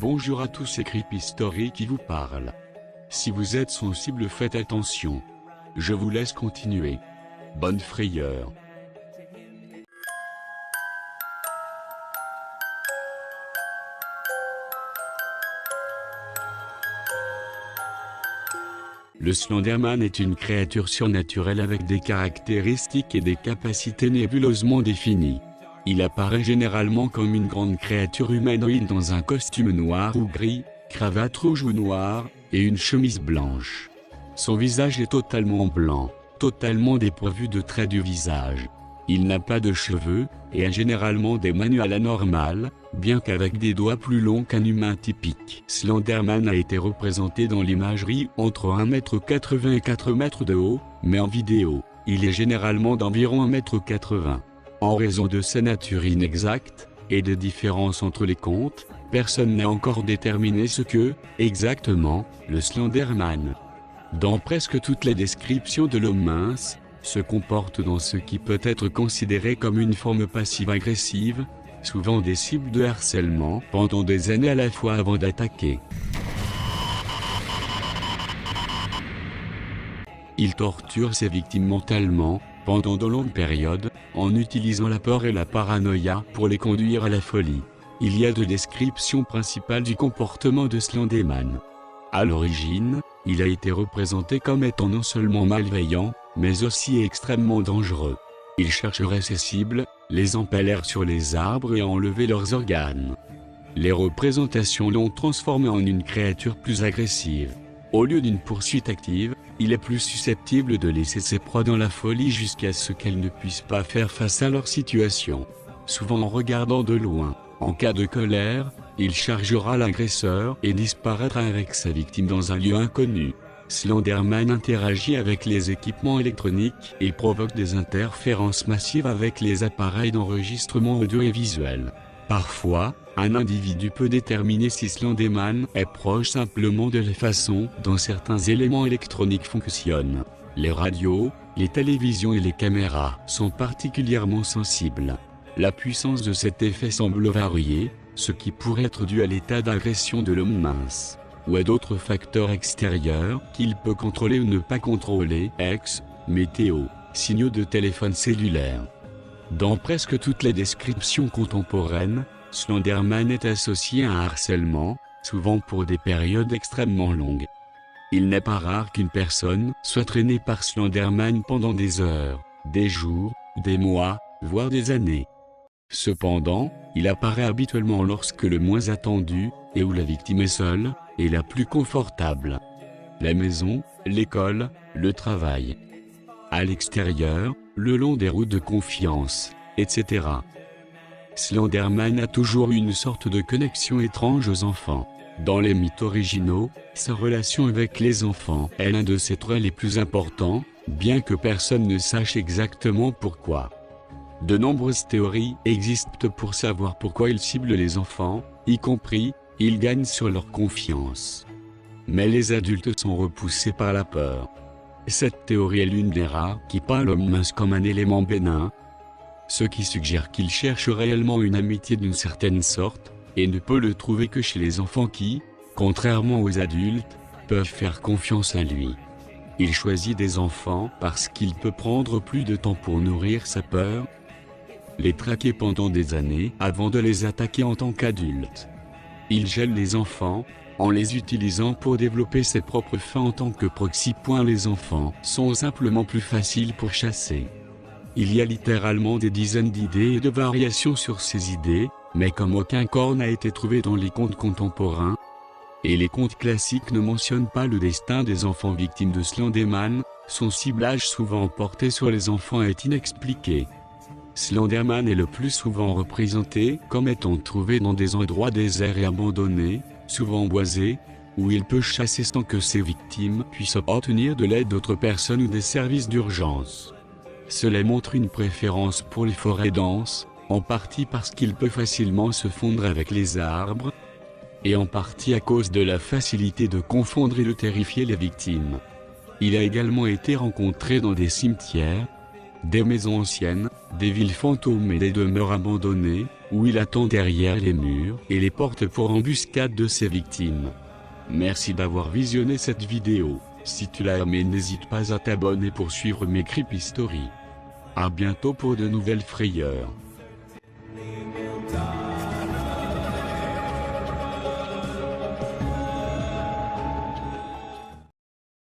Bonjour à tous, c'est Creepystory qui vous parle. Si vous êtes sensible, faites attention. Je vous laisse continuer. Bonne frayeur. Le Slenderman est une créature surnaturelle avec des caractéristiques et des capacités nébuleusement définies. Il apparaît généralement comme une grande créature humanoïde dans un costume noir ou gris, cravate rouge ou noire, et une chemise blanche. Son visage est totalement blanc, totalement dépourvu de traits du visage. Il n'a pas de cheveux, et a généralement des manuels anormales, bien qu'avec des doigts plus longs qu'un humain typique. Slenderman a été représenté dans l'imagerie entre 1,80 m et 4 m de haut, mais en vidéo, il est généralement d'environ 1,80 m. En raison de sa nature inexacte, et des différences entre les contes, personne n'a encore déterminé ce que, exactement, le Slenderman. Dans presque toutes les descriptions de l'homme mince, se comporte dans ce qui peut être considéré comme une forme passive-agressive, souvent des cibles de harcèlement pendant des années à la fois avant d'attaquer. Il torture ses victimes mentalement, pendant de longues périodes, en utilisant la peur et la paranoïa pour les conduire à la folie. Il y a deux descriptions principales du comportement de Slenderman. À l'origine, il a été représenté comme étant non seulement malveillant, mais aussi extrêmement dangereux. Il chercherait ses cibles, les empaler sur les arbres et enlever leurs organes. Les représentations l'ont transformé en une créature plus agressive. Au lieu d'une poursuite active, il est plus susceptible de laisser ses proies dans la folie jusqu'à ce qu'elles ne puissent pas faire face à leur situation. Souvent en regardant de loin, en cas de colère, il chargera l'agresseur et disparaîtra avec sa victime dans un lieu inconnu. Slenderman interagit avec les équipements électroniques et provoque des interférences massives avec les appareils d'enregistrement audio et visuel. Parfois, un individu peut déterminer si Slenderman est proche simplement de la façon dont certains éléments électroniques fonctionnent. Les radios, les télévisions et les caméras sont particulièrement sensibles. La puissance de cet effet semble varier, ce qui pourrait être dû à l'état d'agression de l'homme mince, ou à d'autres facteurs extérieurs qu'il peut contrôler ou ne pas contrôler, météo, signaux de téléphone cellulaire. Dans presque toutes les descriptions contemporaines, Slenderman est associé à un harcèlement, souvent pour des périodes extrêmement longues. Il n'est pas rare qu'une personne soit traînée par Slenderman pendant des heures, des jours, des mois, voire des années. Cependant, il apparaît habituellement lorsque le moins attendu, et où la victime est seule, et la plus confortable. La maison, l'école, le travail. À l'extérieur, le long des routes de confiance, etc. Slenderman a toujours eu une sorte de connexion étrange aux enfants. Dans les mythes originaux, sa relation avec les enfants est l'un de ses traits les plus importants, bien que personne ne sache exactement pourquoi. De nombreuses théories existent pour savoir pourquoi il cible les enfants, y compris, il gagne sur leur confiance. Mais les adultes sont repoussés par la peur. Cette théorie est l'une des rares qui parle l'homme mince comme un élément bénin, ce qui suggère qu'il cherche réellement une amitié d'une certaine sorte, et ne peut le trouver que chez les enfants qui, contrairement aux adultes, peuvent faire confiance à lui. Il choisit des enfants parce qu'il peut prendre plus de temps pour nourrir sa peur, les traquer pendant des années avant de les attaquer en tant qu'adulte. Il gèle les enfants, en les utilisant pour développer ses propres fins en tant que proxy. Les enfants sont simplement plus faciles pour chasser. Il y a littéralement des dizaines d'idées et de variations sur ces idées, mais comme aucun corps n'a été trouvé dans les contes contemporains, et les contes classiques ne mentionnent pas le destin des enfants victimes de Slenderman, son ciblage souvent porté sur les enfants est inexpliqué. Slenderman est le plus souvent représenté comme étant trouvé dans des endroits déserts et abandonnés, souvent boisés, où il peut chasser sans que ses victimes puissent obtenir de l'aide d'autres personnes ou des services d'urgence. Cela montre une préférence pour les forêts denses, en partie parce qu'il peut facilement se fondre avec les arbres, et en partie à cause de la facilité de confondre et de terrifier les victimes. Il a également été rencontré dans des cimetières, des maisons anciennes, des villes fantômes et des demeures abandonnées, où il attend derrière les murs et les portes pour embuscade de ses victimes. Merci d'avoir visionné cette vidéo. Si tu l'as aimé, n'hésite pas à t'abonner pour suivre mes creepy stories. À bientôt pour de nouvelles frayeurs.